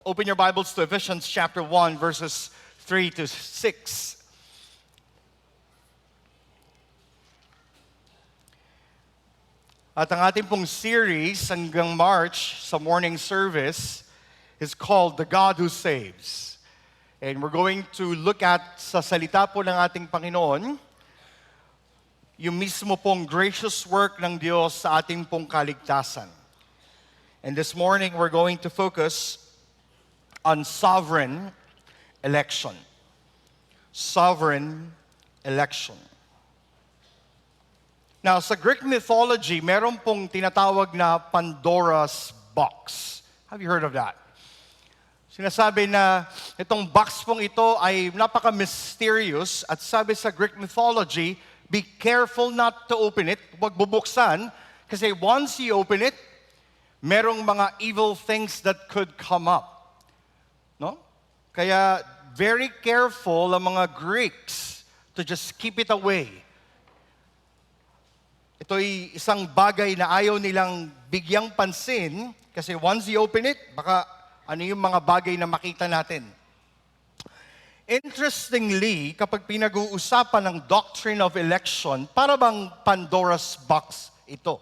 Open your Bibles to Ephesians chapter 1, verses 3 to 6. At ang ating pong series hanggang March sa morning service is called The God Who Saves. And we're going to look at sa salita po ng ating Panginoon, yung mismo pong gracious work ng Diyos sa ating pong kaligtasan. And this morning, we're going to focus on sovereign election. Sovereign election. Now, sa Greek mythology, meron pong tinatawag na Pandora's box. Have you heard of that? Sinasabi na itong box pong ito ay napaka-mysterious at sabi sa Greek mythology, be careful not to open it, huwag bubuksan, kasi once you open it, merong mga evil things that could come up. No? Kaya very careful ang mga Greeks to just keep it away. Ito'y isang bagay na ayaw nilang bigyang pansin kasi once you open it, baka ano yung mga bagay na makita natin. Interestingly, kapag pinag-uusapan ng doctrine of election, para bang Pandora's box ito?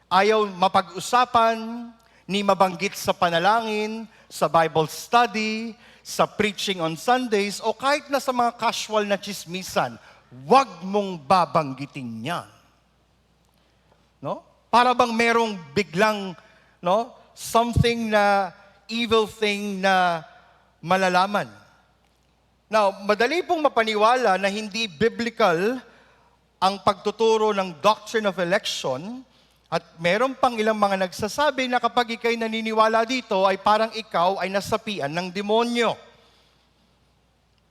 Ayaw mapag-usapan, ni mabanggit sa panalangin, sa Bible study, sa preaching on Sundays, o kahit na sa mga casual na chismisan, wag mong babanggitin yan. No? Para bang merong biglang something na evil thing na malalaman. Now, madali pong mapaniwala na hindi biblical ang pagtuturo ng doctrine of election. At meron pang ilang mga nagsasabi na kapag ikay naniniwala dito ay parang ikaw ay nasapian ng demonyo.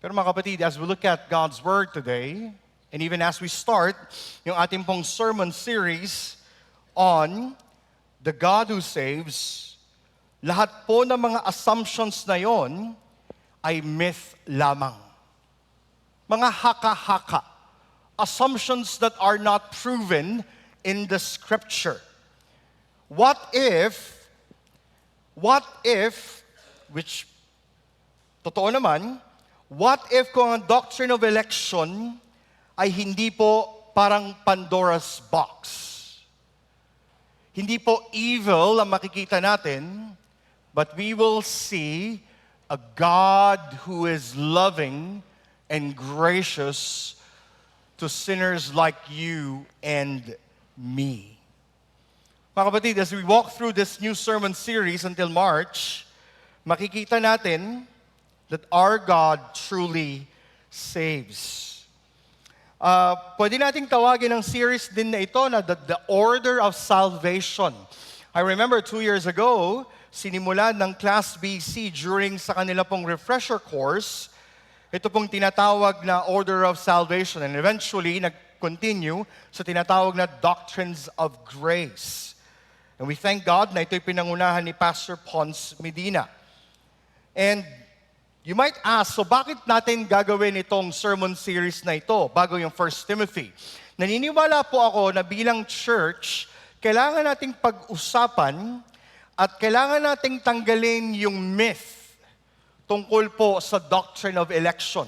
Pero mga kapatid, as we look at God's Word today, and even as we start yung ating pong sermon series on the God who saves, lahat po ng mga assumptions na yon ay myth lamang. Mga haka-haka. Assumptions that are not proven in the scripture. What if, which, totoo naman, what if kung ang doctrine of election ay hindi po parang Pandora's box? Hindi po evil ang makikita natin, but we will see a God who is loving and gracious to sinners like you and me. Mga kapatid, as we walk through this new sermon series until March, makikita natin that our God truly saves. Pwede nating tawagin ang series din na ito na the Order of Salvation. I remember 2 years ago, sinimulan ng Class BC during sa kanila pong refresher course, ito pong tinatawag na Order of Salvation. And eventually, continue sa tinatawag na Doctrines of Grace. And we thank God na ito'y pinangunahan ni Pastor Ponce Medina. And you might ask, so bakit natin gagawin itong sermon series na ito bago yung 1 Timothy? Naniniwala po ako na bilang church, kailangan nating pag-usapan at kailangan nating tanggalin yung myth tungkol po sa doctrine of election.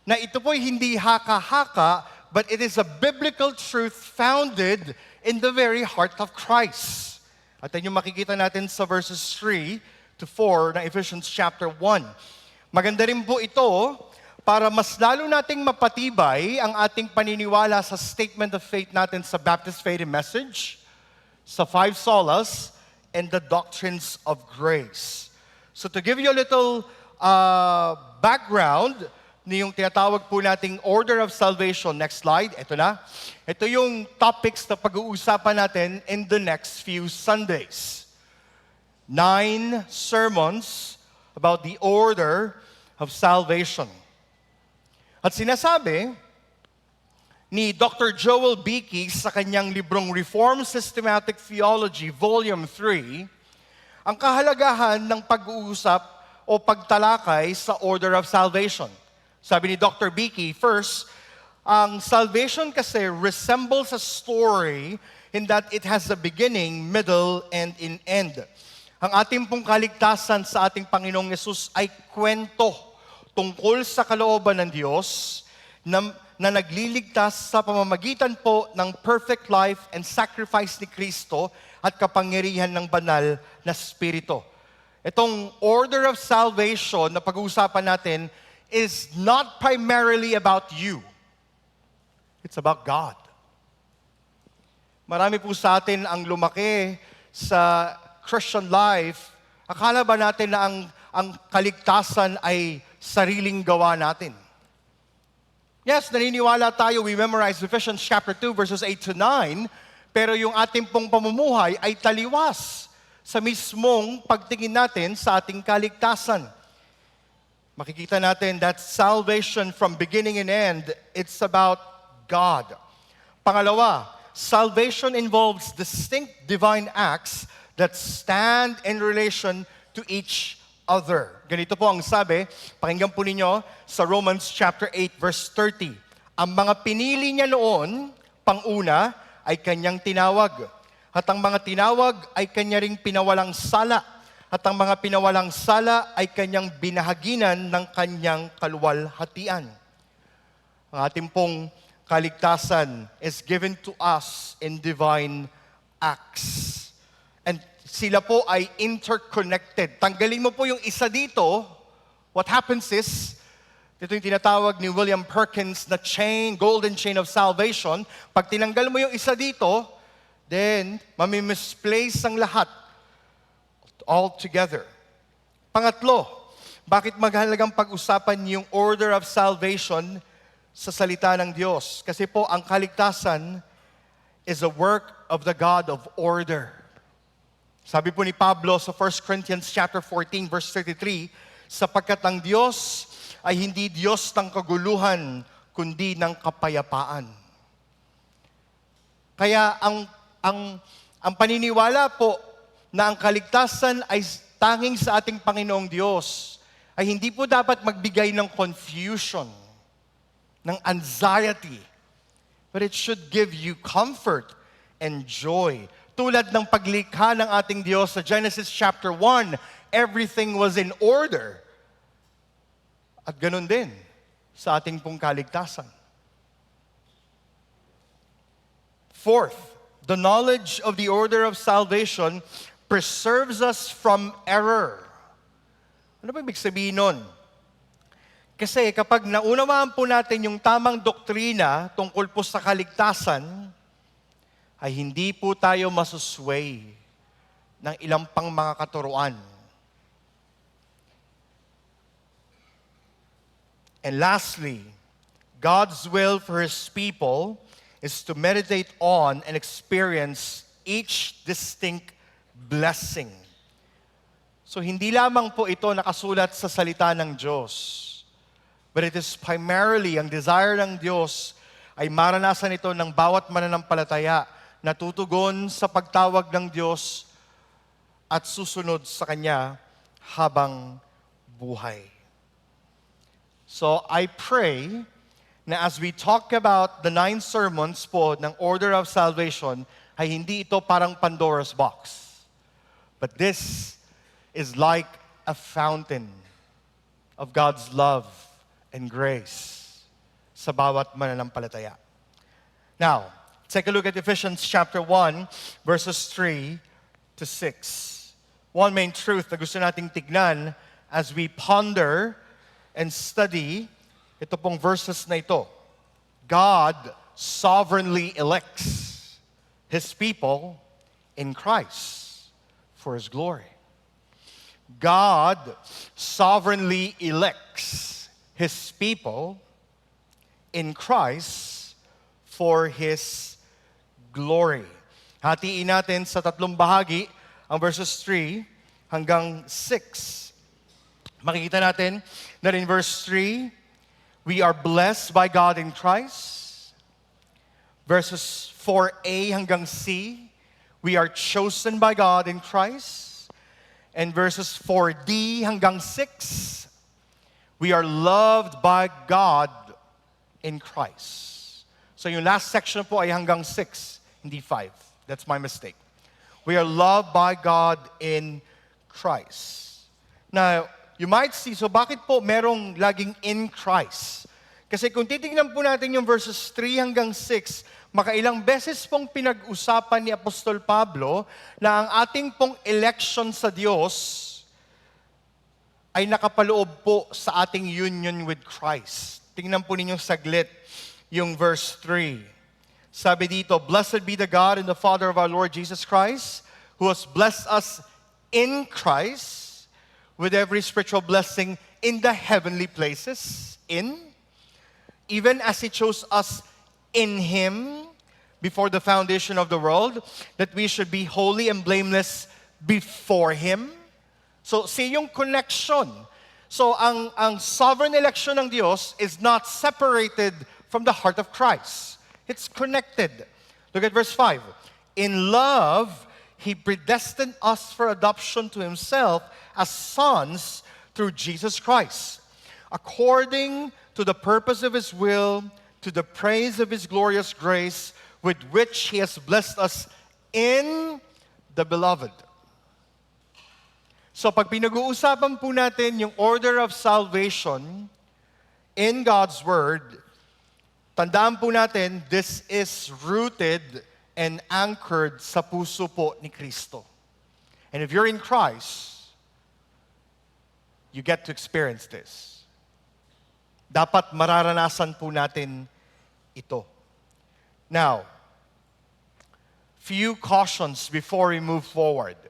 Na ito po'y hindi haka-haka, but it is a biblical truth founded in the very heart of Christ. At yan yung makikita natin sa verses 3 to 4 ng Ephesians chapter 1. Maganda rin po ito para mas lalo nating mapatibay ang ating paniniwala sa statement of faith natin sa Baptist Faith and Message, sa 5 solas, and the doctrines of grace. So to give you a little background, yung tinatawag po nating Order of Salvation. Next slide. Ito na. Ito yung topics na pag-uusapan natin in the next few Sundays. 9 sermons about the Order of Salvation. At sinasabi ni Dr. Joel Beeke sa kanyang librong Reformed Systematic Theology, Volume 3, ang kahalagahan ng pag-uusap o pagtalakay sa Order of Salvation. Sabi ni Dr. Beeke, first, ang salvation kasi resembles a story in that it has a beginning, middle, and an end. Ang ating pong kaligtasan sa ating Panginoong Yesus ay kwento tungkol sa kalooban ng Diyos na nagliligtas sa pamamagitan po ng perfect life and sacrifice ni Kristo at kapangyarihan ng banal na Espiritu. Itong order of salvation na pag-uusapan natin is not primarily about you. It's about God. Marami po sa atin ang lumaki sa Christian life. Akala ba natin na ang kaligtasan ay sariling gawa natin? Yes, naniniwala tayo, we memorize Ephesians chapter 2 verses 8 to 9, pero yung ating pong pamumuhay ay taliwas sa mismong pagtingin natin sa ating kaligtasan. Makikita natin that salvation from beginning and end, it's about God. Pangalawa, salvation involves distinct divine acts that stand in relation to each other. Ganito po ang sabi, pakinggan po ninyo sa Romans chapter 8 verse 30. Ang mga pinili niya noon, pang-una, ay kanyang tinawag. At ang mga tinawag ay kanya ring pinawalang sala. At ang mga pinawalang sala ay kanyang binahaginan ng kanyang kaluwalhatian. Ang ating pong kaligtasan is given to us in divine acts. And sila po ay interconnected. Tanggalin mo po yung isa dito, what happens is, ito yung tinatawag ni William Perkins na golden chain of salvation. Pag tinanggal mo yung isa dito, then mamimisplace ang lahat all together. Pangatlo, bakit mahalagang pag-usapan yung order of salvation sa salita ng Diyos? Kasi po ang kaligtasan is a work of the God of order. Sabi po ni Pablo sa 1 Corinthians chapter 14 verse 33, sapagkat ang Diyos ay hindi Diyos ng kaguluhan, kundi ng kapayapaan. Kaya ang paniniwala po na ang kaligtasan ay tanging sa ating Panginoong Diyos ay hindi po dapat magbigay ng confusion, ng anxiety, but it should give you comfort and joy. Tulad ng paglikha ng ating Diyos sa Genesis chapter 1, everything was in order. At ganun din sa ating pong kaligtasan. Fourth, the knowledge of the order of salvation preserves us from error. Ano ba ibig sabihin nun? Kasi kapag naunawaan po natin yung tamang doktrina tungkol po sa kaligtasan, ay hindi po tayo masusway ng ilang pang mga katuruan. And lastly, God's will for His people is to meditate on and experience each distinct blessing. So hindi lamang po ito nakasulat sa salita ng Diyos, but it is primarily ang desire ng Diyos ay maranasan ito ng bawat mananampalataya na tutugon sa pagtawag ng Diyos at susunod sa Kanya habang buhay. So I pray na as we talk about the 9 sermons po ng Order of Salvation, ay hindi ito parang Pandora's box. But this is like a fountain of God's love and grace sa bawat mananampalataya. Now, take a look at Ephesians chapter 1, verses 3 to 6. One main truth na gusto nating tignan as we ponder and study ito pong verses na ito. God sovereignly elects His people in Christ for His glory. God sovereignly elects His people in Christ for His glory. Hatiin natin sa tatlong bahagi ang verses 3 hanggang 6. Makikita natin that in verse 3, we are blessed by God in Christ. Verses 4a hanggang c, we are chosen by God in Christ. And verses 4d hanggang 6, we are loved by God in Christ. So yung last section po ay hanggang 6, hindi 5. That's my mistake. We are loved by God in Christ. Now, you might see, so bakit po merong laging in Christ? Kasi kung titingnan po natin yung verses 3 hanggang 6, makailang beses pong pinag-usapan ni Apostol Pablo na ang ating pong election sa Diyos ay nakapaloob po sa ating union with Christ. Tingnan po ninyong saglit yung verse 3. Sabi dito, "Blessed be the God and the Father of our Lord Jesus Christ, who has blessed us in Christ with every spiritual blessing in the heavenly places." Even as He chose us in Him before the foundation of the world, that we should be holy and blameless before Him. So, see yung connection. So, ang sovereign election ng Diyos is not separated from the heart of Christ. It's connected. Look at verse 5. "In love, He predestined us for adoption to Himself as sons through Jesus Christ, according to the purpose of His will, to the praise of His glorious grace, with which He has blessed us in the Beloved." So pag pinag-uusapan po natin yung order of salvation in God's Word, tandaan po natin, this is rooted and anchored sa puso po ni Kristo. And if you're in Christ, you get to experience this. Dapat mararanasan po natin ito. Now, few cautions before we move forward.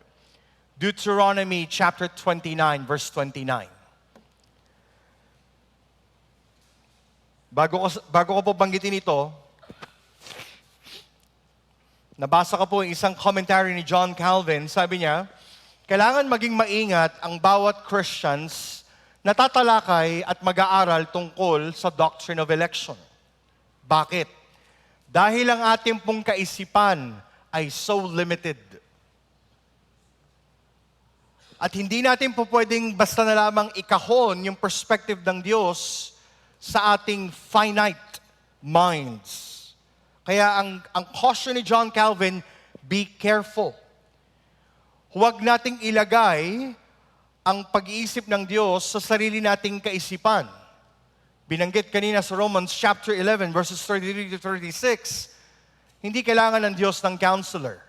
Deuteronomy chapter 29, verse 29. Bago ko po banggitin ito, nabasa ko po yung isang commentary ni John Calvin. Sabi niya, kailangan maging maingat ang bawat Christians na tatalakay at mag-aaral tungkol sa doctrine of election. Bakit? Dahil ang ating pong kaisipan ay so limited. At hindi natin po pwedeng basta na lamang ikahon yung perspective ng Diyos sa ating finite minds. Kaya ang caution ni John Calvin, be careful. Huwag nating ilagay ang pag-iisip ng Diyos sa sarili nating kaisipan. Binanggit kanina sa Romans chapter 11, verses 33 to 36, hindi kailangan ng Diyos ng counselor.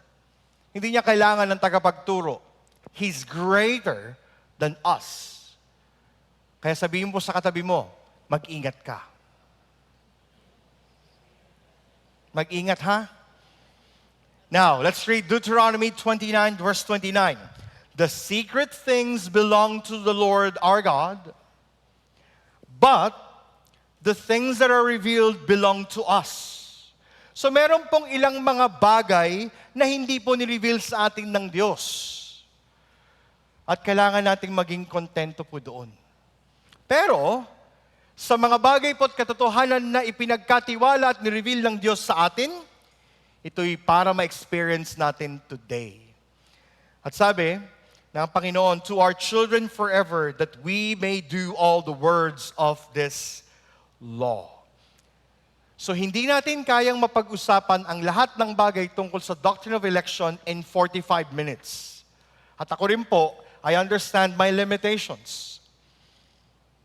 Hindi niya kailangan ng tagapagturo. He's greater than us. Kaya sabihin mo sa katabi mo, mag-ingat ka. Mag-ingat, ha? Now, let's read Deuteronomy 29, verse 29. "The secret things belong to the Lord our God, but the things that are revealed belong to us." So meron pong ilang mga bagay na hindi po ni-reveal sa atin ng Diyos. At kailangan nating maging kontento po doon. Pero, sa mga bagay po at katotohanan na ipinagkatiwala at ni-reveal ng Diyos sa atin, ito'y para ma-experience natin today. At sabi ng Panginoon, "To our children forever, that we may do all the words of this law." So hindi natin kayang mapag-usapan ang lahat ng bagay tungkol sa doctrine of election in 45 minutes. At ako rin po, I understand my limitations.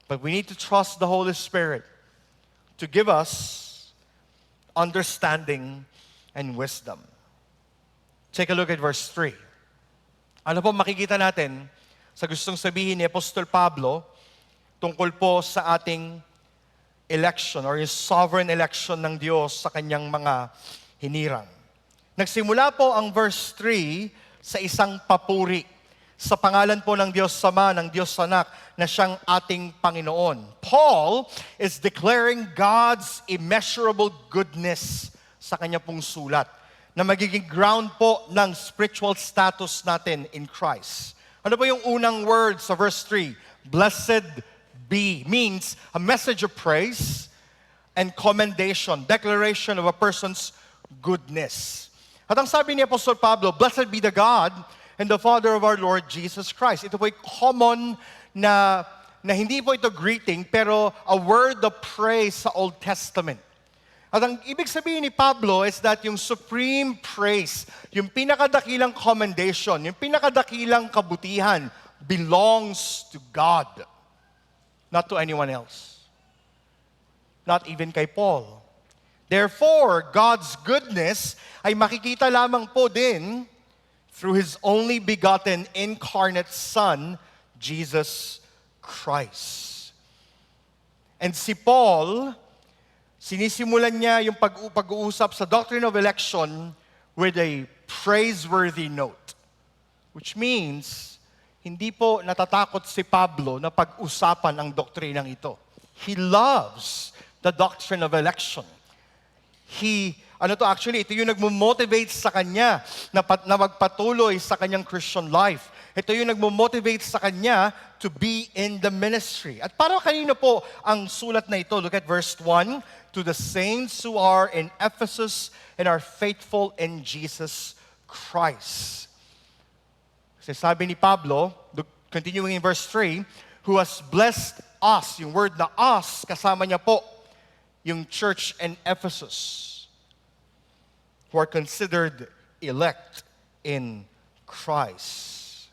But we need to trust the Holy Spirit to give us understanding and wisdom. Take a look at verse 3. Ano po makikita natin sa gustong sabihin ni Apostol Pablo tungkol po sa ating election or yung sovereign election ng Diyos sa kanyang mga hinirang. Nagsimula po ang verse 3 sa isang papuri sa pangalan po ng Diyos Sama, ng Diyos Anak, na siyang ating Panginoon. Paul is declaring God's immeasurable goodness sa kanya pong sulat, na magiging ground po ng spiritual status natin in Christ. Ano po yung unang word sa verse 3? Blessed be means a message of praise and commendation, declaration of a person's goodness. At ang sabi ni Apostol Pablo, "Blessed be the God and the Father of our Lord Jesus Christ." Ito po ay common na hindi po ito greeting, pero a word of praise sa Old Testament. At ang ibig sabihin ni Pablo is that yung supreme praise, yung pinakadakilang commendation, yung pinakadakilang kabutihan belongs to God, not to anyone else. Not even kay Paul. Therefore, God's goodness ay makikita lamang po din through His only begotten incarnate Son, Jesus Christ. And si Paul, sinisimulan niya yung pag-uusap sa doctrine of election with a praiseworthy note. Which means, hindi po natatakot si Pablo na pag-usapan ang doktrinang ito. He loves the doctrine of election. Ito yung nagmo-motivate sa kanya na magpatuloy sa kanyang Christian life. Ito yung nagmo-motivate sa kanya to be in the ministry. At para kanino po ang sulat na ito? Look at verse 1. To the saints who are in Ephesus and are faithful in Jesus Christ. Kasi sabi ni Pablo, continuing in verse 3, who has blessed us. Yung word na us, kasama niya po yung church in Ephesus, who are considered elect in Christ.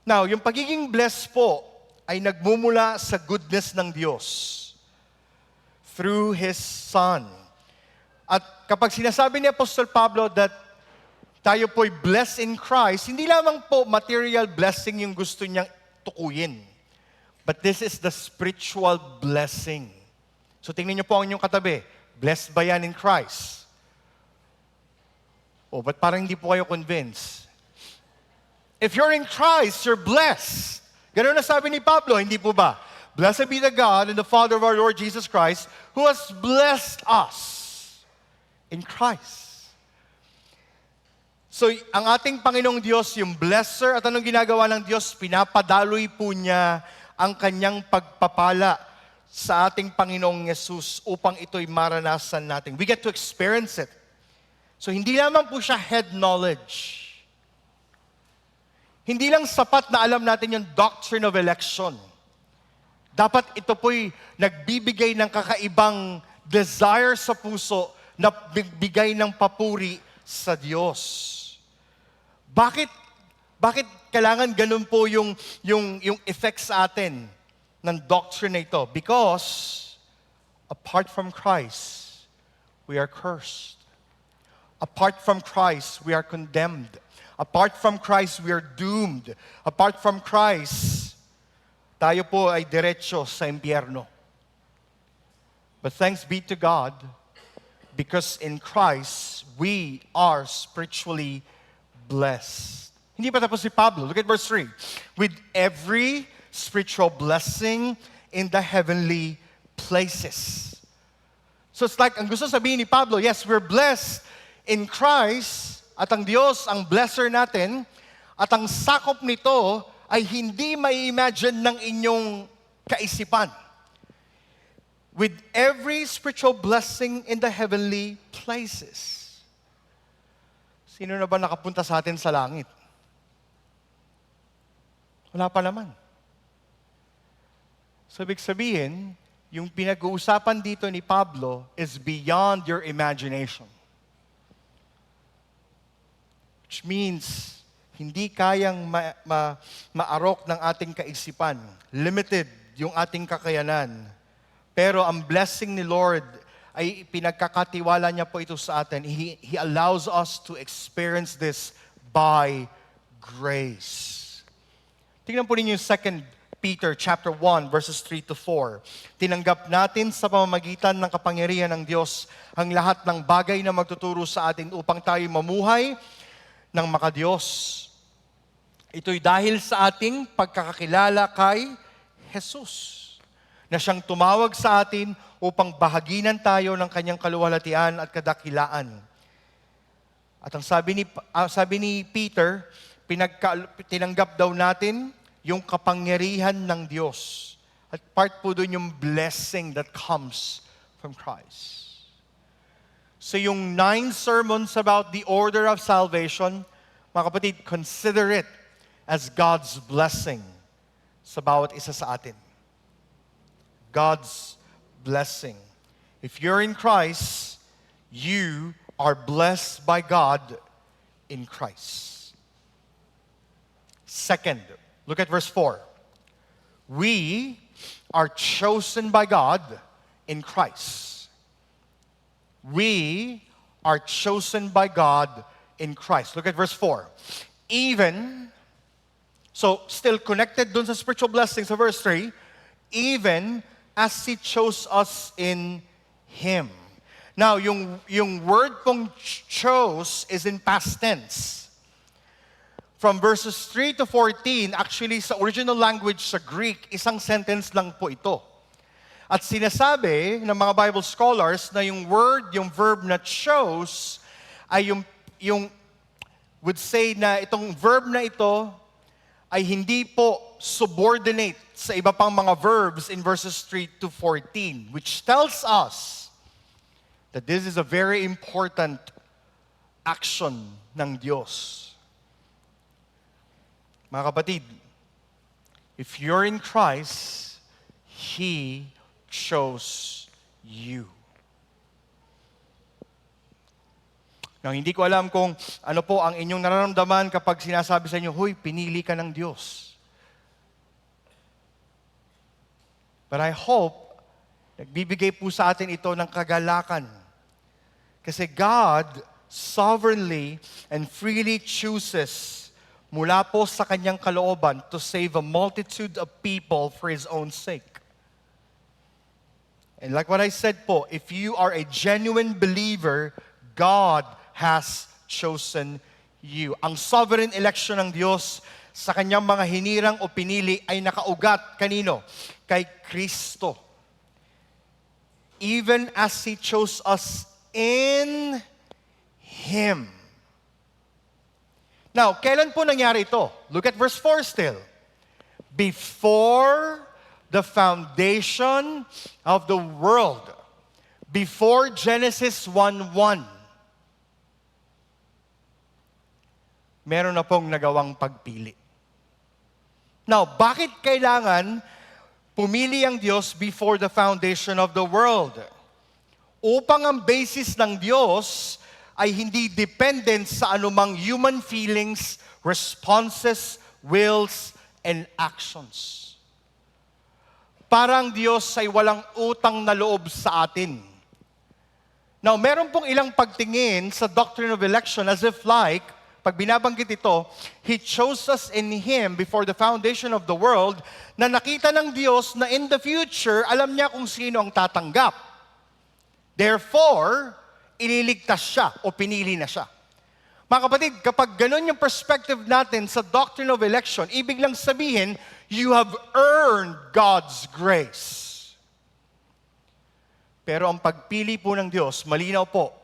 Now, yung pagiging blessed po ay nagmumula sa goodness ng Diyos through His Son. At kapag sinasabi ni Apostle Pablo that tayo po'y blessed in Christ, hindi lamang po material blessing yung gusto niyang tukuyin. But this is the spiritual blessing. So tingnan niyo po ang inyong katabi. Blessed ba yan in Christ? Oh, but parang hindi po kayo convinced. If you're in Christ, you're blessed. Ganun na sabi ni Pablo, hindi po ba? Blessed be the God and the Father of our Lord Jesus Christ, who has blessed us in Christ. So, ang ating Panginoong Diyos, yung blesser, at anong ginagawa ng Diyos? Pinapadaloy po niya ang kanyang pagpapala sa ating Panginoong Yesus upang ito'y maranasan natin. We get to experience it. So, hindi lamang po siya head knowledge. Hindi lang sapat na alam natin yung doctrine of election. Dapat ito po'y nagbibigay ng kakaibang desire sa puso na bigay ng papuri sa Diyos. Bakit kailangan ganun po yung effect sa atin ng doctrine na ito? Because apart from Christ, we are cursed. Apart from Christ, we are condemned. Apart from Christ, we are doomed. Apart from Christ, tayo po ay diretso sa impyerno. But thanks be to God, because in Christ, we are spiritually blessed. Hindi pa tapos si Pablo. Look at verse 3. With every spiritual blessing in the heavenly places. So it's like, ang gusto sabihin ni Pablo, yes, we're blessed in Christ, at ang Diyos ang blesser natin, at ang sakop nito ay hindi mai-imagine ng inyong kaisipan. With every spiritual blessing in the heavenly places. Sino na ba nakapunta sa atin sa langit? Wala pa naman. So, ibig sabihin, yung pinag-uusapan dito ni Pablo is beyond your imagination. Which means, hindi kayang maarok ng ating kaisipan. Limited yung ating kakayanan. Pero ang blessing ni Lord ay pinagkakatiwala niya po ito sa atin. He allows us to experience this by grace. Tingnan po ninyo yung 2 Peter chapter 1 verses 3 to 4. Tinanggap natin sa pamamagitan ng kapangyarihan ng Diyos ang lahat ng bagay na magtuturo sa atin upang tayo mamuhay ng makadiyos. Ito'y dahil sa ating pagkakakilala kay Jesus, na siyang tumawag sa atin upang bahaginan tayo ng kanyang kaluwalhatian at kadakilaan. At ang sabi ni Peter, tinanggap daw natin yung kapangyarihan ng Diyos. At part po doon yung blessing that comes from Christ. So yung 9 sermons about the order of salvation, mga kapatid, consider it as God's blessing sa bawat isa sa atin. God's blessing. If you're in Christ, you are blessed by God in Christ. Second, look at verse 4. We are chosen by God in Christ. We are chosen by God in Christ. Look at verse 4. Even, so still connected dun sa spiritual blessings sa verse 3, even as He chose us in Him. Now, yung word pong chose is in past tense. From verses 3 to 14, actually sa original language sa Greek, isang sentence lang po ito. At sinasabi ng mga Bible scholars na yung verb na chose, ay yung would say na itong verb na ito ay hindi po subordinate sa iba pang mga verbs in verses 3 to 14, which tells us that this is a very important action ng Diyos. Mga kapatid, if you're in Christ, He chose you. Now, hindi ko alam kung ano po ang inyong nararamdaman kapag sinasabi sa inyo, "Hoy, pinili ka ng Diyos." But I hope, nagbibigay po sa atin ito ng kagalakan. Kasi God sovereignly and freely chooses mula po sa kanyang kalooban to save a multitude of people for His own sake. And like what I said po, if you are a genuine believer, God has chosen you. Ang sovereign election ng Diyos sa kanyang mga hinirang o pinili ay nakaugat kanino? Kay Kristo. Even as He chose us in Him. Now, kailan po nangyari ito? Look at verse 4 still. Before the foundation of the world. Before Genesis 1:1. Meron na pong nagawang pagpili. Now, bakit kailangan pumili ang Diyos before the foundation of the world? Upang ang basis ng Diyos ay hindi dependent sa anumang human feelings, responses, wills, and actions. Parang Diyos ay walang utang na loob sa atin. Now, meron pong ilang pagtingin sa doctrine of election as if like, pag binabanggit ito, He chose us in Him before the foundation of the world, na nakita ng Diyos na in the future, alam niya kung sino ang tatanggap. Therefore, ililigtas siya o pinili na siya. Mga kapatid, kapag ganun yung perspective natin sa doctrine of election, ibig lang sabihin, you have earned God's grace. Pero ang pagpili po ng Diyos, malinaw po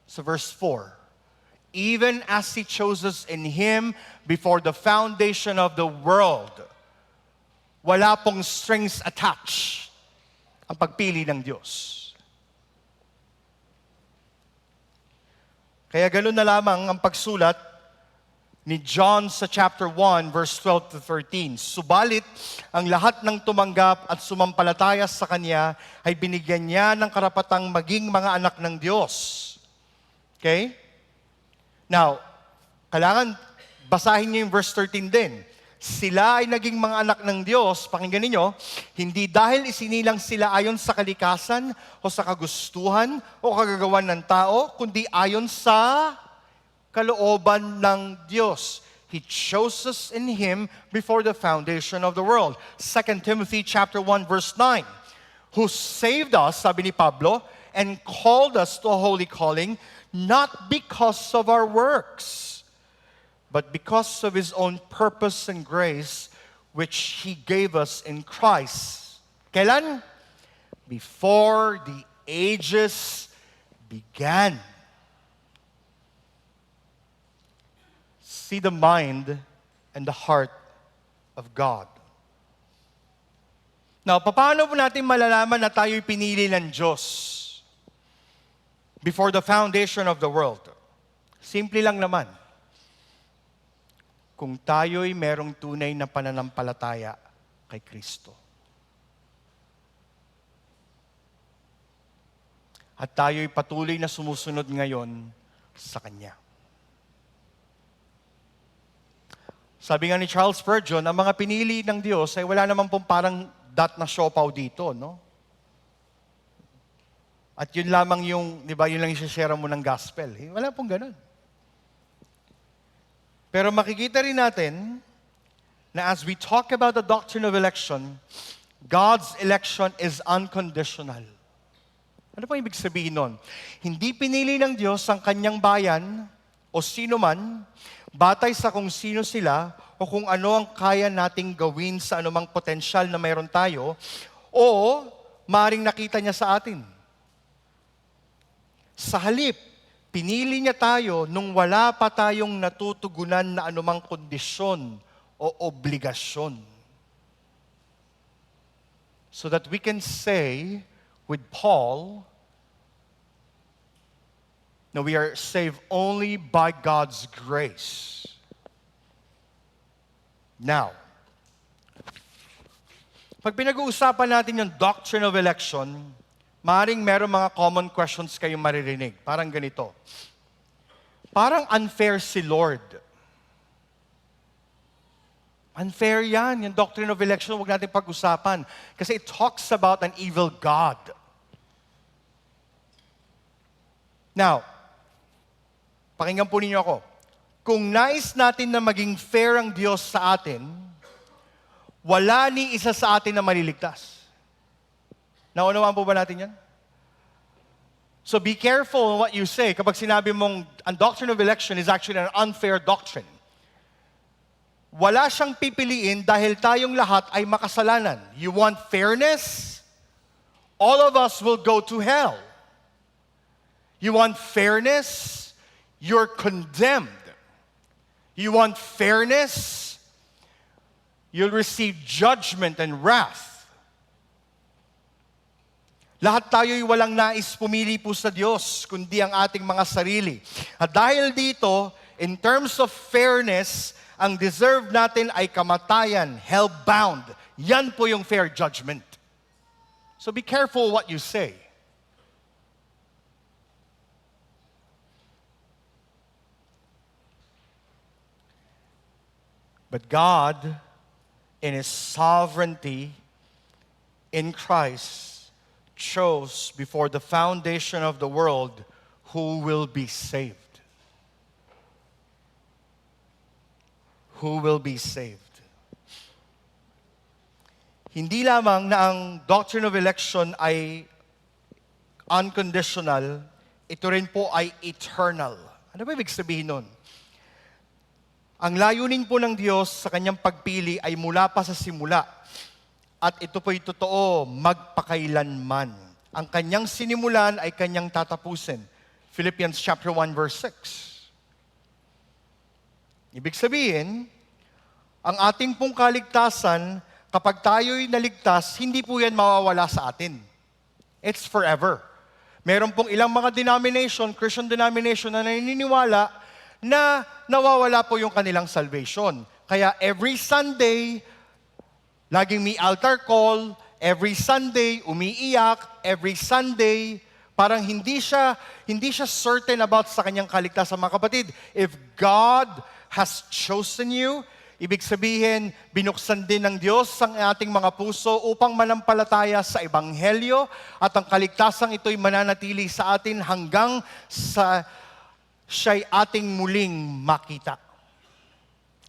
sa verse 4. Even as He chose us in Him before the foundation of the world, wala pong strings attached ang pagpili ng Diyos. Kaya ganoon na lamang ang pagsulat ni John sa chapter 1, verse 12 to 13. Subalit, ang lahat ng tumanggap at sumampalataya sa Kanya ay binigyan niya ng karapatang maging mga anak ng Diyos. Okay? Now, kailangan basahin niyo yung verse 13 din. Sila ay naging mga anak ng Diyos, pakinggan niyo, hindi dahil isinilang sila ayon sa kalikasan o sa kagustuhan o kagagawan ng tao, kundi ayon sa kalooban ng Diyos. He chose us in Him before the foundation of the world. 2 Timothy chapter 1 verse 9. Who saved us, sabi ni Pablo, and called us to a holy calling, not because of our works, but because of His own purpose and grace, which He gave us in Christ. Kailan? Before the ages began. See the mind and the heart of God. Now, paano po natin malalaman na tayo'y pinili ng Diyos before the foundation of the world? Simple lang naman. Kung tayo'y merong tunay na pananampalataya kay Kristo. At tayo'y patuloy na sumusunod ngayon sa Kanya. Sabi nga ni Charles Spurgeon, ang mga pinili ng Diyos ay wala naman pong parang dot na siopaw dito, no? At yun lamang yung, di ba, yun lang yung share mo ng gospel. Wala pong ganun. Pero makikita rin natin na as we talk about the doctrine of election, God's election is unconditional. Ano po ibig sabihin nun? Hindi pinili ng Diyos ang kanyang bayan o sino man, batay sa kung sino sila o kung ano ang kaya nating gawin sa anumang potensyal na mayroon tayo o maring nakita niya sa atin. Sa halip, pinili niya tayo nung wala pa tayong natutugunan na anumang kondisyon o obligasyon. So that we can say with Paul, na we are saved only by God's grace. Now, pag pinag-uusapan natin yung doctrine of election, maaaring meron mga common questions kayong maririnig. Parang ganito. Parang unfair si Lord. Unfair yan. Yung doctrine of election, huwag natin pag-usapan. Kasi it talks about an evil God. Now, pakinggan po ninyo ako. Kung nais natin na maging fair ang Diyos sa atin, wala ni isa sa atin na maliligtas. Naunawaan po ba natin yan? So be careful in what you say kapag sinabi mong ang doctrine of election is actually an unfair doctrine. Wala siyang pipiliin dahil tayong lahat ay makasalanan. You want fairness? All of us will go to hell. You want fairness? You're condemned. You want fairness? You'll receive judgment and wrath. Lahat tayo'y walang nais pumili po sa Diyos, kundi ang ating mga sarili. At dahil dito, in terms of fairness, ang deserve natin ay kamatayan, hell-bound. Yan po yung fair judgment. So be careful what you say. But God, in His sovereignty in Christ, chose before the foundation of the world who will be saved. Who will be saved. Hindi lamang na ang doctrine of election ay unconditional, ito rin po ay eternal. Ano ba ibig sabihin nun? Ang layunin po ng Diyos sa kanyang pagpili ay mula pa sa simula. At ito po'y totoo, magpakailanman. Ang kanyang sinimulan ay kanyang tatapusin. Philippians chapter 1 verse 6. Ibig sabihin, ang ating pong kaligtasan, kapag tayo'y naligtas, hindi po yan mawawala sa atin. It's forever. Meron pong ilang mga denomination, Christian denomination na naniniwala na nawawala po yung kanilang salvation. Kaya every Sunday, laging may altar call, every Sunday, umiiyak, every Sunday, parang hindi siya certain about sa kanyang kaligtasan. Mga kapatid, if God has chosen you, ibig sabihin, binuksan din ng Diyos ang ating mga puso upang manampalataya sa Ebanghelyo at ang kaligtasang ito'y mananatili sa atin hanggang sa siya'y ating muling makita.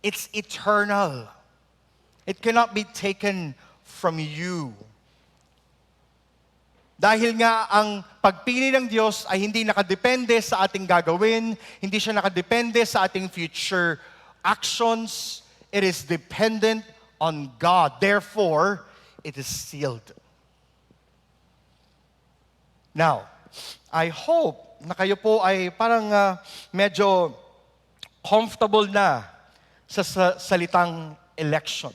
It's eternal. It cannot be taken from you. Dahil nga ang pagpili ng Diyos ay hindi nakadepende sa ating gagawin, hindi siya nakadepende sa ating future actions. It is dependent on God. Therefore, it is sealed. Now, I hope na kayo po ay parang medyo comfortable na sa salitang election.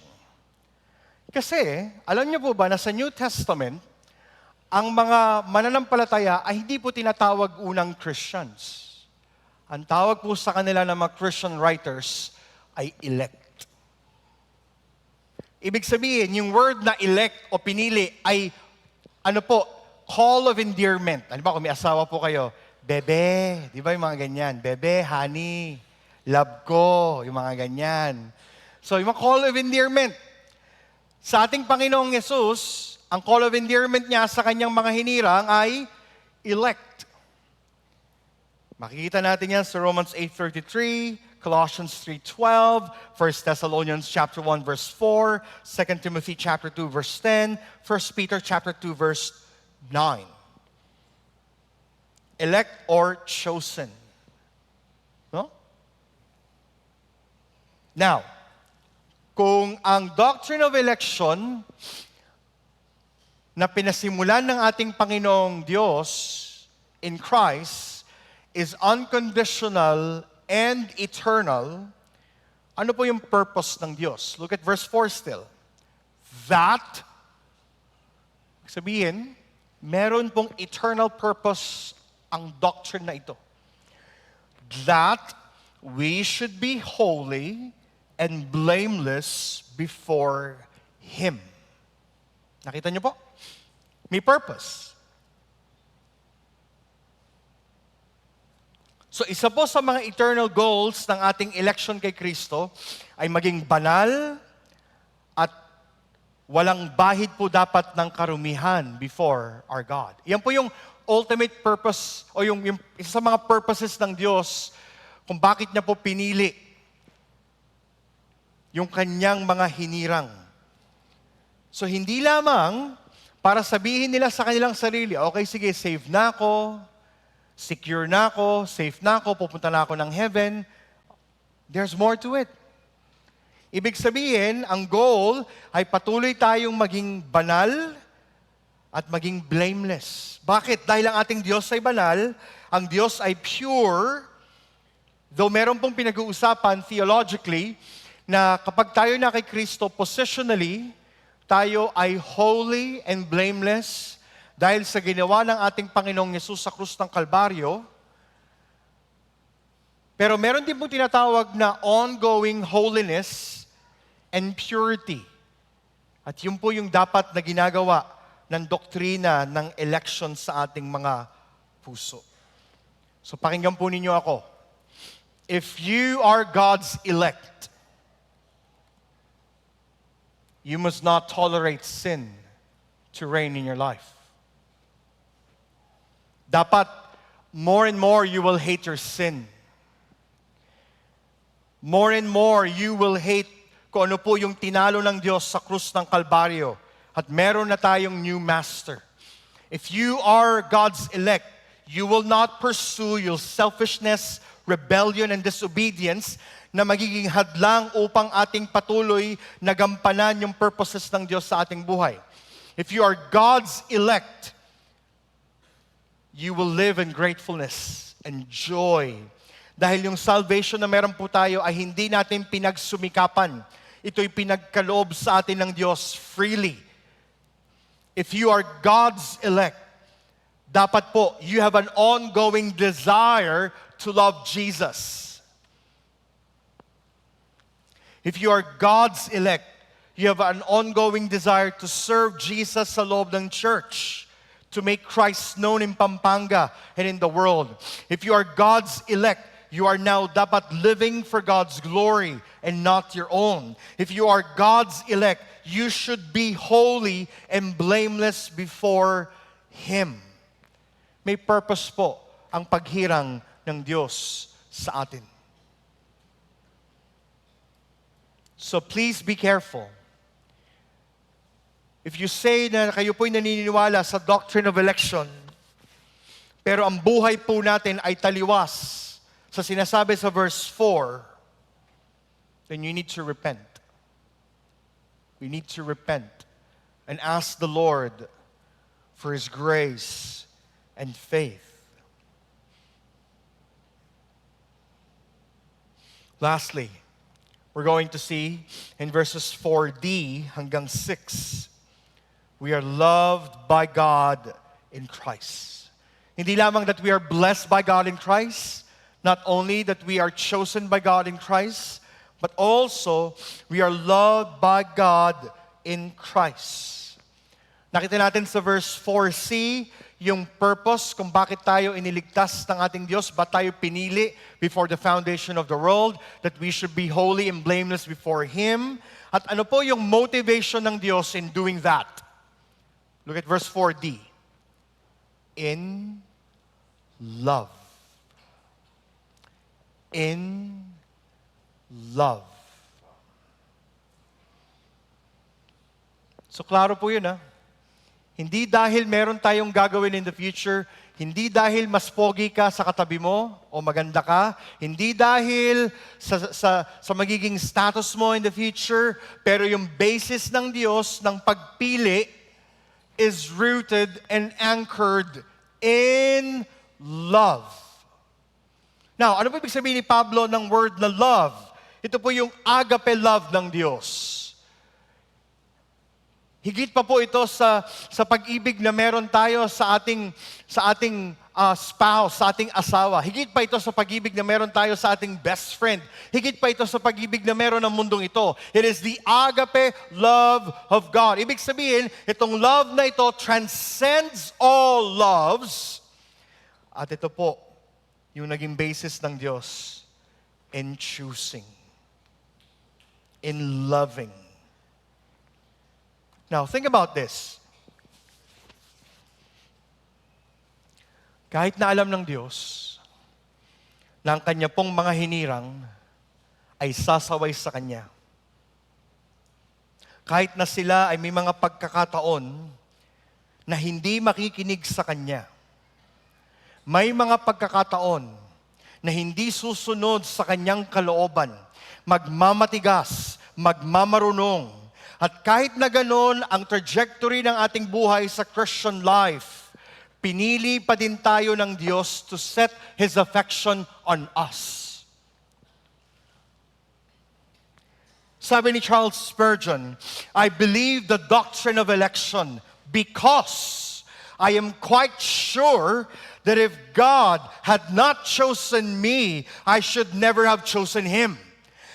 Kasi, alam niyo po ba na sa New Testament, ang mga mananampalataya ay hindi po tinatawag unang Christians. Ang tawag po sa kanila ng mga Christian writers ay elect. Ibig sabihin, yung word na elect o pinili ay call of endearment. Ano ba, kung may asawa po kayo, bebe, di ba yung mga ganyan? Bebe, honey, love ko, yung mga ganyan. So, yung mga call of endearment. Sa ating Panginoong Yesus, ang call of endearment niya sa kanyang mga hinirang ay elect. Makikita natin yan sa Romans 8:33, Colossians 3:12, 1 Thessalonians chapter 1 verse 4, 2 Timothy chapter 2 verse 10, 1 Peter chapter 2 verse 9. Elect or chosen. No? Now, kung ang doctrine of election na pinasimulan ng ating Panginoong Diyos in Christ is unconditional and eternal, ano po yung purpose ng Diyos? Look at verse 4 still. That, sabihin, meron pong eternal purpose ang doctrine na ito. That we should be holy and blameless before Him. Nakita niyo po? May purpose. So isa po sa mga eternal goals ng ating election kay Kristo ay maging banal at walang bahid po dapat ng karumihan before our God. Yan po yung ultimate purpose o yung isa sa mga purposes ng Diyos kung bakit niya po pinili yung kanyang mga hinirang. So hindi lamang para sabihin nila sa kanilang sarili, okay sige, save na ako, secure na ako, safe na ako, pupunta na ako ng heaven. There's more to it. Ibig sabihin, ang goal ay patuloy tayong maging banal at maging blameless. Bakit? Dahil ang ating Diyos ay banal, ang Diyos ay pure, though meron pong pinag-uusapan theologically, na kapag tayo na kay Kristo positionally, tayo ay holy and blameless, dahil sa ginawa ng ating Panginoong Yesus sa krus ng Kalbaryo. Pero meron din po tinatawag na ongoing holiness and purity. At yun po yung dapat na ginagawa ng doktrina ng election sa ating mga puso. So pakinggan po ninyo ako. If you are God's elect, you must not tolerate sin to reign in your life. Dapat, more and more, you will hate your sin. More and more, you will hate kung ano po yung tinalo ng Diyos sa krus ng Kalbaryo. At meron na tayong new master. If you are God's elect, you will not pursue your selfishness, rebellion, and disobedience na magiging hadlang upang ating patuloy na gampanan yung purposes ng Diyos sa ating buhay. If you are God's elect, you will live in gratefulness and joy. Dahil yung salvation na meron po tayo ay hindi natin pinagsumikapan. Ito'y pinagkaloob sa atin ng Diyos freely. If you are God's elect, dapat po, you have an ongoing desire to love Jesus. If you are God's elect, you have an ongoing desire to serve Jesus sa loob ng church, to make Christ known in Pampanga and in the world. If you are God's elect, you are now dapat living for God's glory and not your own. If you are God's elect, you should be holy and blameless before Him. May purpose po ang paghirang ng Diyos sa atin. So please be careful. If you say na kayo po'y naniniwala sa doctrine of election, pero ang buhay po natin ay taliwas sa sinasabi sa verse 4, then you need to repent. We need to repent and ask the Lord for His grace and faith. Lastly, we're going to see in verses 4d hanggang 6, we are loved by God in Christ. Hindi lamang that we are blessed by God in Christ, not only that we are chosen by God in Christ, but also we are loved by God in Christ. Nakita natin sa verse 4c, yung purpose kung bakit tayo iniligtas ng ating Diyos, ba't tayo pinili before the foundation of the world, that we should be holy and blameless before Him. At ano po yung motivation ng Diyos in doing that? Look at verse 4d. In love. In love. So klaro po yun, ha? Hindi dahil meron tayong gagawin in the future, hindi dahil mas pogi ka sa katabi mo o maganda ka, hindi dahil sa magiging status mo in the future, pero yung basis ng Diyos ng pagpili is rooted and anchored in love. Now, ano po ibig sabihin ni Pablo ng word na love? Ito po yung agape love ng Diyos. Higit pa po ito sa pag-ibig na meron tayo sa ating spouse, sa ating asawa. Higit pa ito sa pag-ibig na meron tayo sa ating best friend. Higit pa ito sa pag-ibig na meron ng mundong ito. It is the agape love of God. Ibig sabihin, itong love na ito transcends all loves. At ito po, yung naging basis ng Diyos in choosing, in loving. Now, think about this. Kahit na alam ng Diyos na ang Kanya pong mga hinirang ay sasaway sa Kanya. Kahit na sila ay may mga pagkakataon na hindi makikinig sa Kanya. May mga pagkakataon na hindi susunod sa Kanyang kalooban, magmamatigas, magmamarunong. At kahit na ganon ang trajectory ng ating buhay sa Christian life, pinili pa din tayo ng Diyos to set His affection on us. Sabi ni Charles Spurgeon, I believe the doctrine of election because I am quite sure that if God had not chosen me, I should never have chosen Him.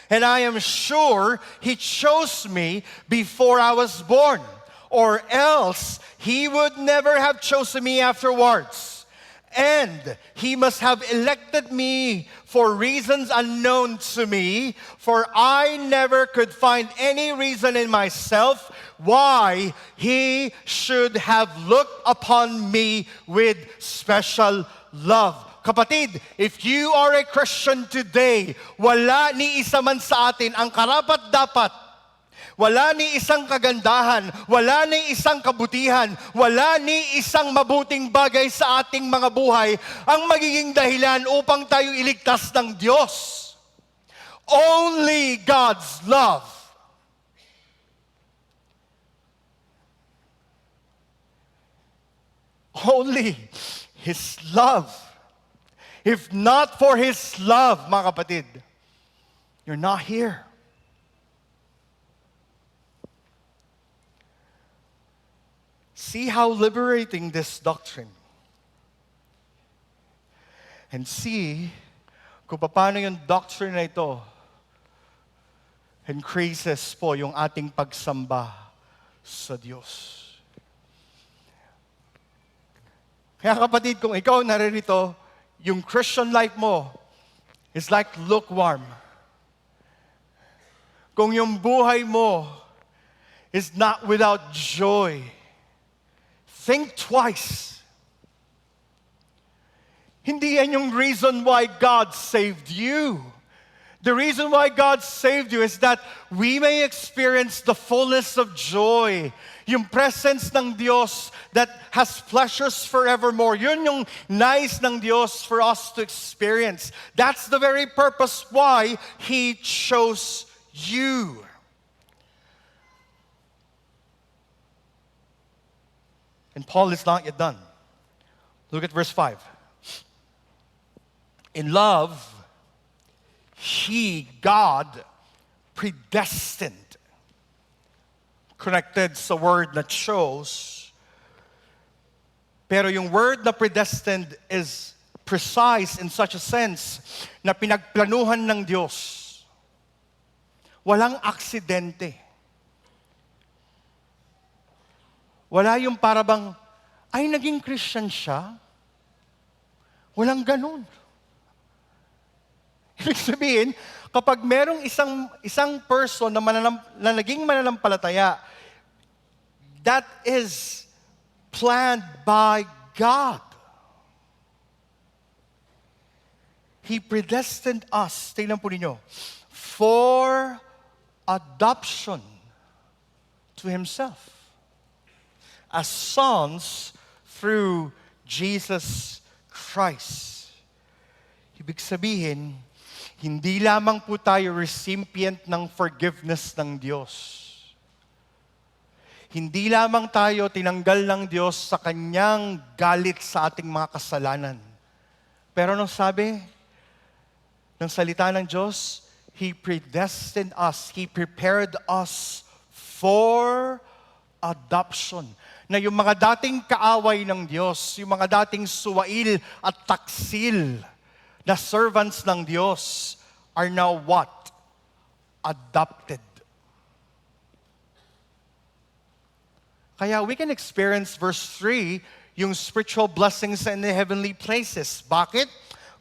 And I am sure He chose me before I was born, or else He would never have chosen me afterwards. And He must have elected me for reasons unknown to me, for I never could find any reason in myself why He should have looked upon me with special love. Kapatid, if you are a Christian today, wala ni isa man sa atin ang karapat-dapat, wala ni isang kagandahan, wala ni isang kabutihan, wala ni isang mabuting bagay sa ating mga buhay ang magiging dahilan upang tayo iligtas ng Diyos. Only God's love. Only His love. If not for His love, mga kapatid, you're not here. See how liberating this doctrine. And see kung paano yung doctrine na ito increases po yung ating pagsamba sa Diyos. Kaya kapatid, kung ikaw naririto, yung Christian life mo is like lukewarm. Kung yung buhay mo is not without joy, think twice. Hindi yan yung reason why God saved you. The reason why God saved you is that we may experience the fullness of joy. Yung presence ng Diyos that has pleasures forevermore. Yun yung nais ng Diyos for us to experience. That's the very purpose why He chose you. And Paul is not yet done. Look at verse 5. In love, He, God, predestined. Connected sa word na chose. Pero yung word na predestined is precise in such a sense na pinagplanuhan ng Diyos. Walang aksidente. Wala yung para bang, ay naging Christian siya. Walang ganun. Ibig sabihin, kapag merong isang person na naging mananampalataya, that is planned by God. He predestined us, tingnan po ninyo, for adoption to Himself as sons through Jesus Christ. Ibig sabihin, hindi lamang po tayo recipient ng forgiveness ng Diyos. Hindi lamang tayo tinanggal ng Diyos sa Kanyang galit sa ating mga kasalanan. Pero anong sabi ng salita ng Diyos? He predestined us. He prepared us for adoption. Na yung mga dating kaaway ng Diyos, yung mga dating suwail at taksil na servants ng Diyos are now what? Adopted. Kaya we can experience verse 3, yung spiritual blessings in the heavenly places. Bakit?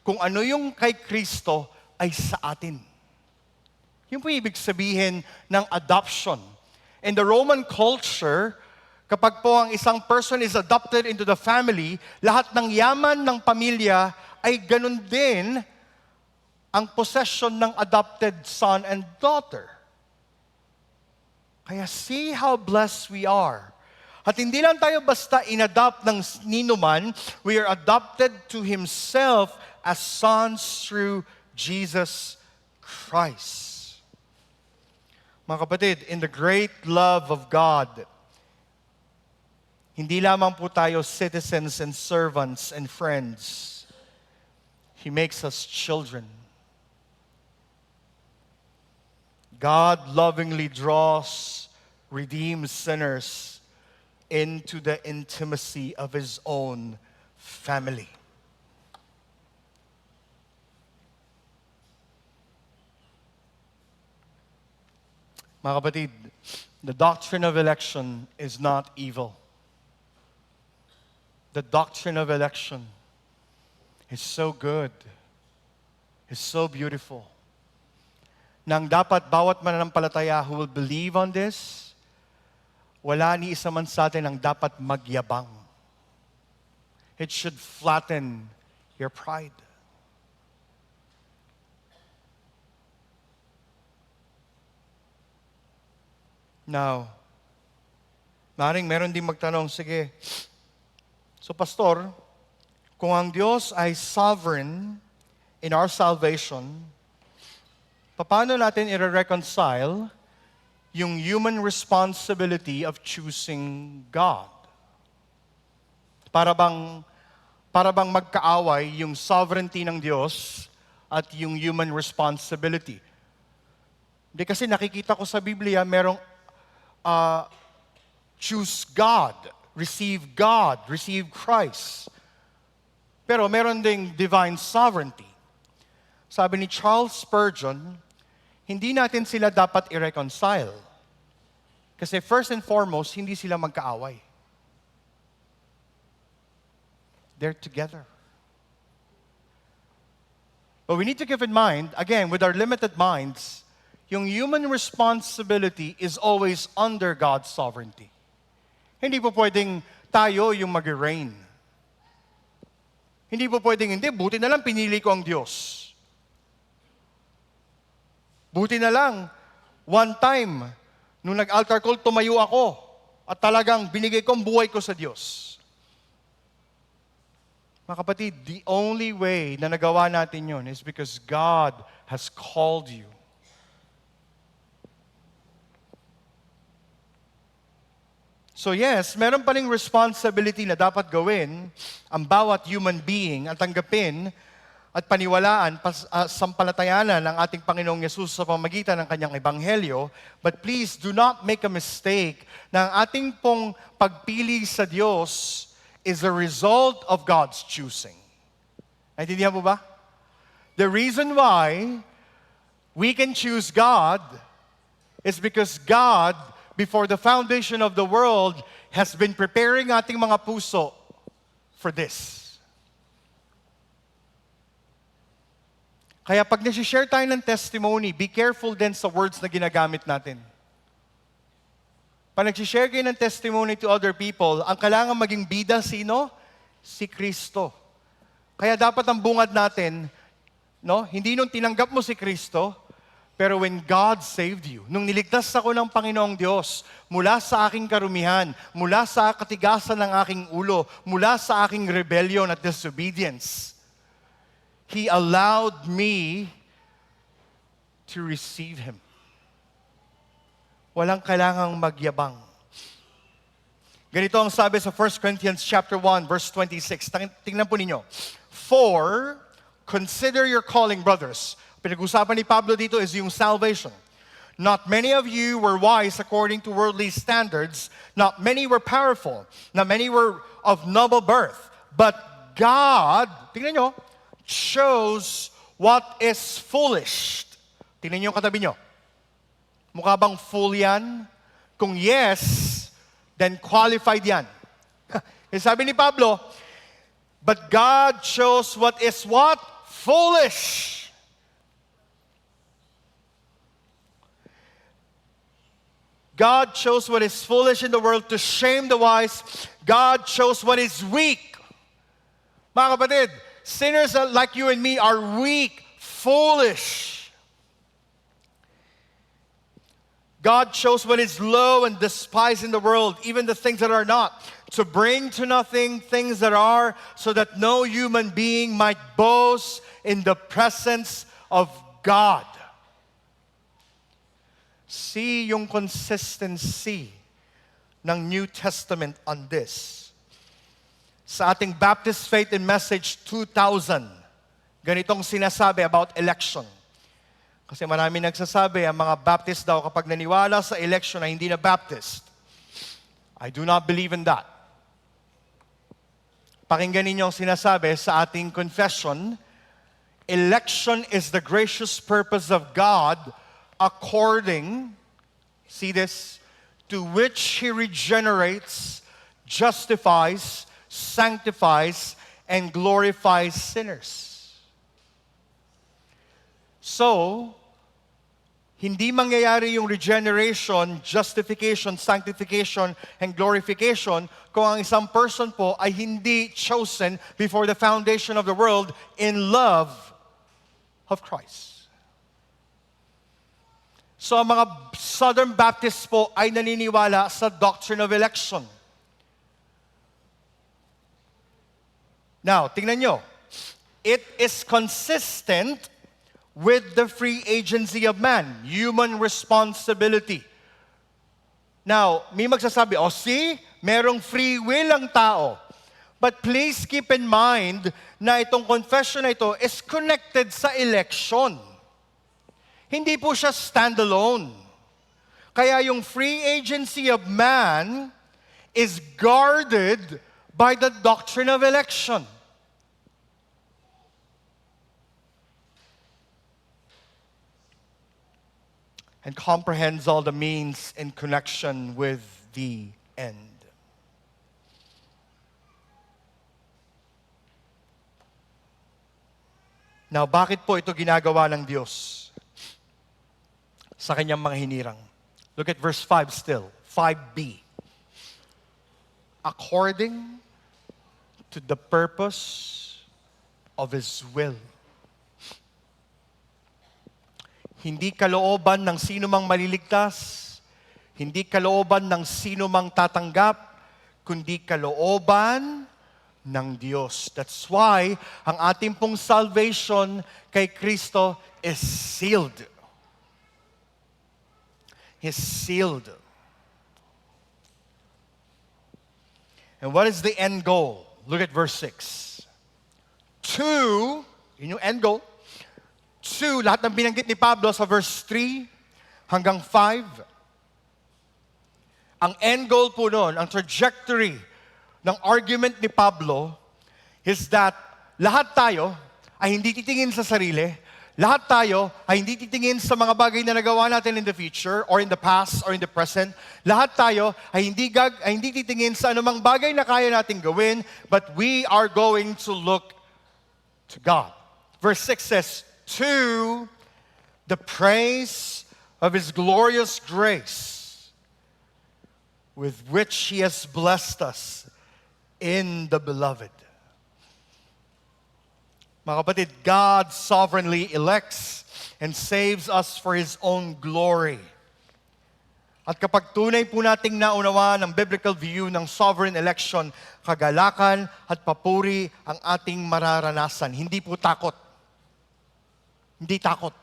Kung ano yung kay Kristo ay sa atin. Yun po ibig sabihin ng adoption. In the Roman culture, kapag po ang isang person is adopted into the family, lahat ng yaman ng pamilya ay ganun din ang possession ng adopted son and daughter. Kaya see how blessed we are. At hindi lang tayo basta inadopt ng ninuman, we are adopted to Himself as sons through Jesus Christ. Mga kapatid, in the great love of God, hindi lamang po tayo citizens and servants and friends. He makes us children. God lovingly draws redeemed sinners into the intimacy of His own family. Mga kapatid, the doctrine of election is not evil. The doctrine of election is so good. It's so beautiful. Nang dapat bawat mananampalataya who will believe on this, wala ni isa man sa atin ang dapat magyabang. It should flatten your pride. Now, maaaring meron din magtanong, sige, so pastor, kung ang Diyos ay sovereign in our salvation, paano natin i-reconcile yung human responsibility of choosing God? Para bang magkaaway yung sovereignty ng Diyos at yung human responsibility. Hindi, kasi nakikita ko sa Biblia merong choose God, receive Christ. Pero meron ding divine sovereignty. Sabi ni Charles Spurgeon, hindi natin sila dapat i-reconcile. Kasi first and foremost, hindi sila magkaaway. They're together. But we need to keep in mind, again, with our limited minds, yung human responsibility is always under God's sovereignty. Hindi po pwedeng tayo yung mag-reign. Hindi po pwedeng, hindi, buti na lang pinili ko ang Diyos. Buti na lang, one time, nung nag-altar call, tumayo ako at talagang binigay ko ang buhay ko sa Diyos. Mga kapatid, the only way na nagawa natin yun is because God has called you. So yes, meron pa ring responsibility na dapat gawin ang bawat human being at tanggapin at paniwalaan, sampalatayanan ng ating Panginoong Yesus sa pamamagitan ng kanyang ebanghelyo. But please do not make a mistake na ang ating pong pagpili sa Diyos is a result of God's choosing. Naintindihan mo ba? The reason why we can choose God is because God before the foundation of the world, has been preparing ating mga puso for this. Kaya pag nasi-share tayo ng testimony, be careful din sa words na ginagamit natin. Pag nag-share kayo ng testimony to other people, ang kailangan maging bida sino? Si Kristo. Kaya dapat ang bungad natin, no? Hindi nung tinanggap mo si Kristo, pero when God saved you, nung niligtas ako ng Panginoong Diyos, mula sa aking karumihan, mula sa katigasan ng aking ulo, mula sa aking rebellion at disobedience, He allowed me to receive Him. Walang kailangang magyabang. Ganito ang sabi sa 1 Corinthians chapter 1, verse 26. Tingnan po ninyo. For, consider your calling, brothers. Pinag-usapan ni Pablo dito is yung salvation. Not many of you were wise according to worldly standards. Not many were powerful. Not many were of noble birth. But God, tingnan nyo, chose what is foolish. Tingnan nyo yung katabi nyo. Mukha bang fool yan? Kung yes, then qualified yan. Sabi ni Pablo, but God chose what is what? Foolish. God chose what is foolish in the world to shame the wise. God chose what is weak. Mga kapatid, sinners like you and me are weak, foolish. God chose what is low and despised in the world, even the things that are not, to bring to nothing things that are, so that no human being might boast in the presence of God. See yung consistency ng New Testament on this. Sa ating Baptist Faith and Message 2000, ganitong sinasabi about election. Kasi marami nagsasabi, ang mga Baptist daw kapag naniwala sa election na hindi na Baptist. I do not believe in that. Pakinggan ninyo ang sinasabi sa ating confession, election is the gracious purpose of God according, see this, to which He regenerates, justifies, sanctifies, and glorifies sinners. So, hindi mangyayari yung regeneration, justification, sanctification, and glorification kung ang isang person po ay hindi chosen before the foundation of the world in love of Christ. So, ang mga Southern Baptists po ay naniniwala sa doctrine of election. Now, tingnan nyo. It is consistent with the free agency of man, human responsibility. Now, may magsasabi, see, merong free will ang tao. But please keep in mind na itong confession na ito is connected sa election. Hindi po siya standalone. Kaya yung free agency of man is guarded by the doctrine of election. And comprehends all the means in connection with the end. Now, bakit po ito ginagawa ng Diyos sa kanyang mga hinirang? Look at verse 5 still, 5b. According to the purpose of His will. Hindi kalooban ng sino mang maliligtas, hindi kalooban ng sino mang tatanggap, kundi kalooban ng Diyos. That's why ang ating pong salvation kay Kristo is sealed. Is sealed. And what is the end goal? Look at verse 6. 2, yun yung end goal. 2, lahat ng binanggit ni Pablo sa verse 3 hanggang 5. Ang end goal po noon, ang trajectory ng argument ni Pablo is that lahat tayo ay hindi titingin sa sarili, Lahat tayo ay hindi titingin sa mga bagay na nagawa natin in the future or in the past or in the present. Lahat tayo ay hindi titingin sa anumang bagay na kaya nating gawin, but we are going to look to God. Verse 6 says, to the praise of His glorious grace with which He has blessed us in the Beloved. Mga kapatid, God sovereignly elects and saves us for His own glory. At kapag tunay po nating naunawa ng biblical view ng sovereign election, kagalakan at papuri ang ating mararanasan. Hindi po takot. Hindi takot.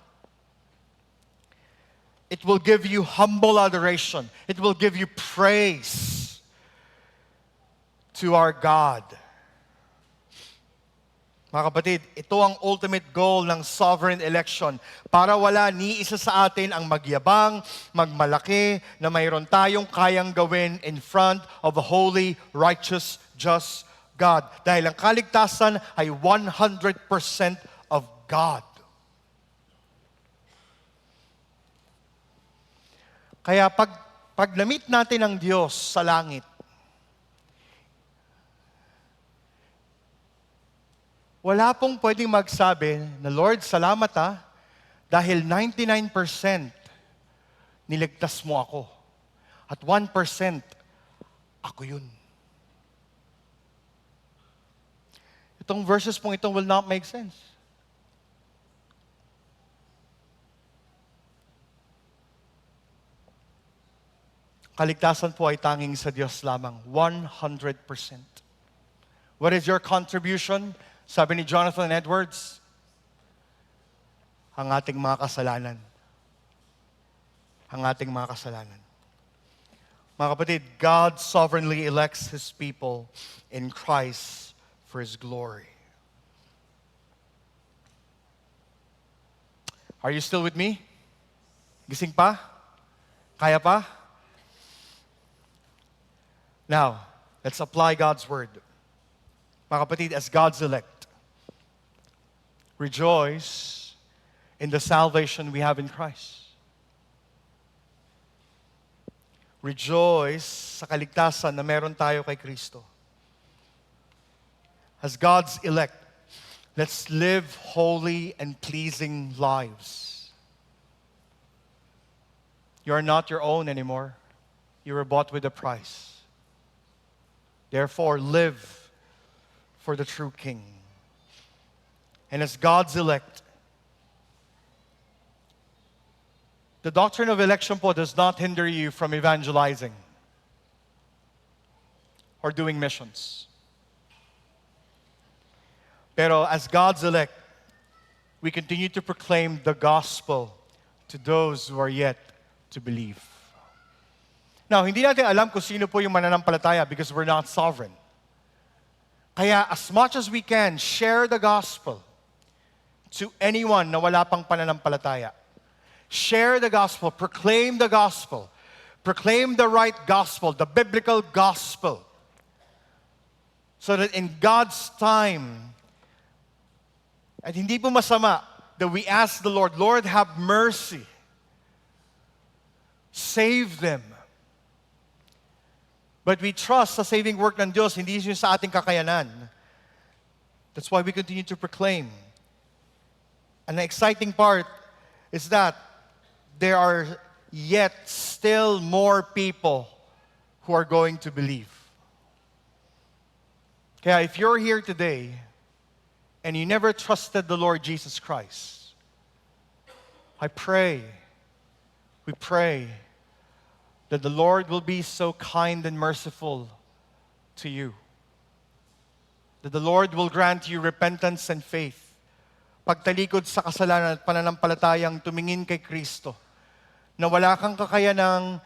It will give you humble adoration. It will give you praise to our God. Mga kapatid, ito ang ultimate goal ng sovereign election para wala ni isa sa atin ang magyabang, magmalaki, na mayroon tayong kayang gawin in front of a holy, righteous, just God. Dahil ang kaligtasan ay 100% of God. Kaya pag na-meet natin ang Diyos sa langit, wala pong pwedeng magsabi na, Lord, salamat dahil 99% niligtas mo ako. At 1% ako yun. Itong verses pong itong will not make sense. Kaligtasan po ay tanging sa Diyos lamang. 100%. What is your contribution? Sabi ni Jonathan Edwards, ang ating mga kasalanan. Ang ating mga kasalanan. Mga kapatid, God sovereignly elects His people in Christ for His glory. Are you still with me? Gising pa? Kaya pa? Now, let's apply God's word. Mga kapatid, as God's elect, rejoice in the salvation we have in Christ. Rejoice sa kaligtasan na meron tayo kay Kristo. As God's elect, let's live holy and pleasing lives. You are not your own anymore. You were bought with a price. Therefore, live for the true King. And as God's elect, the doctrine of election po does not hinder you from evangelizing or doing missions. Pero as God's elect, we continue to proclaim the gospel to those who are yet to believe. Now, hindi natin alam kung sino po yung mananampalataya because we're not sovereign. Kaya as much as we can, share the gospel to anyone na wala pang pananampalataya. Share the gospel, proclaim the gospel. Proclaim the right gospel, the biblical gospel. So that in God's time, at hindi po masama that we ask the Lord, Lord, have mercy. Save them. But we trust sa saving work ng Diyos, hindi yun sa ating kakayanan. That's why we continue to proclaim. And the exciting part is that there are yet still more people who are going to believe. Kaya if you're here today and you never trusted the Lord Jesus Christ, we pray that the Lord will be so kind and merciful to you. That the Lord will grant you repentance and faith. Pagtalikod sa kasalanan at pananampalatayang tumingin kay Kristo. Na wala kang kakayanang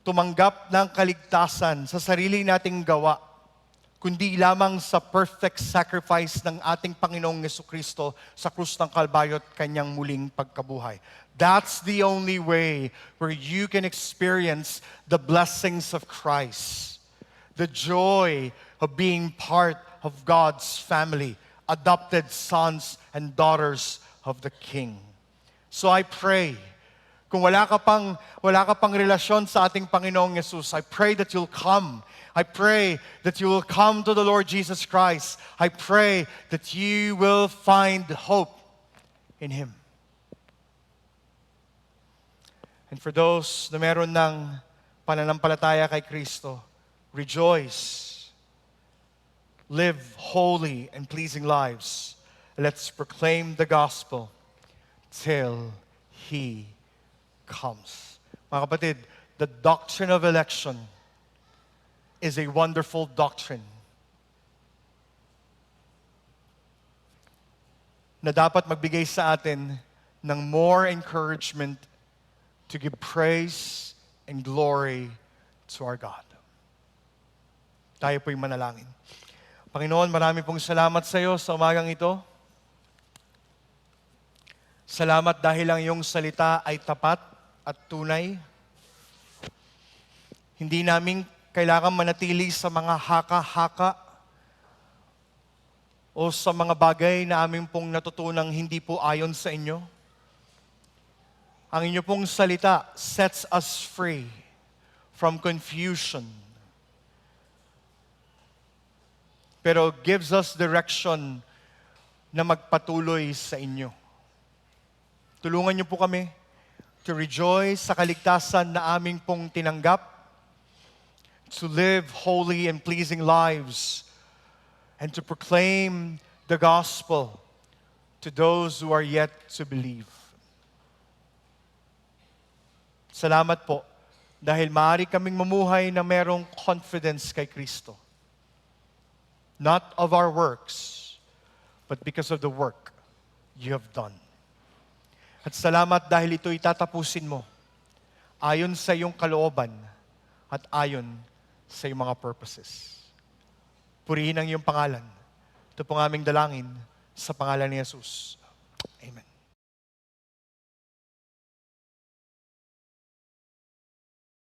tumanggap ng kaligtasan sa sarili nating gawa, kundi lamang sa perfect sacrifice ng ating Panginoong Jesucristo sa krus ng Kalbaryo at kanyang muling pagkabuhay. That's the only way where you can experience the blessings of Christ. The joy of being part of God's family, adopted sons and daughters of the King. So I pray, kung wala ka pang relasyon sa ating Panginoong Yesus, I pray that you'll come. I pray that you will come to the Lord Jesus Christ. I pray that you will find hope in Him. And for those na meron ng pananampalataya kay Kristo, rejoice. Live holy and pleasing lives. Let's proclaim the gospel till He comes. Mga kapatid, the doctrine of election is a wonderful doctrine na dapat magbigay sa atin ng more encouragement to give praise and glory to our God. Tayo po'y manalangin. Panginoon, marami pong salamat sa iyo sa umagang ito. Salamat dahil ang iyong salita ay tapat at tunay. Hindi namin kailangan manatili sa mga haka-haka o sa mga bagay na aming pong natutunang hindi po ayon sa inyo. Ang inyo pong salita sets us free from confusion, pero gives us direction na magpatuloy sa inyo. Tulungan niyo po kami to rejoice sa kaligtasan na aming pong tinanggap, to live holy and pleasing lives, and to proclaim the gospel to those who are yet to believe. Salamat po dahil maaari kaming mamuhay na merong confidence kay Kristo. Not of our works, but because of the work you have done. At salamat dahil ito'y tatapusin mo ayon sa iyong kalooban at ayon sa iyong mga purposes. Purihin ang iyong pangalan. Ito pong aming dalangin sa pangalan ni Jesus. Amen.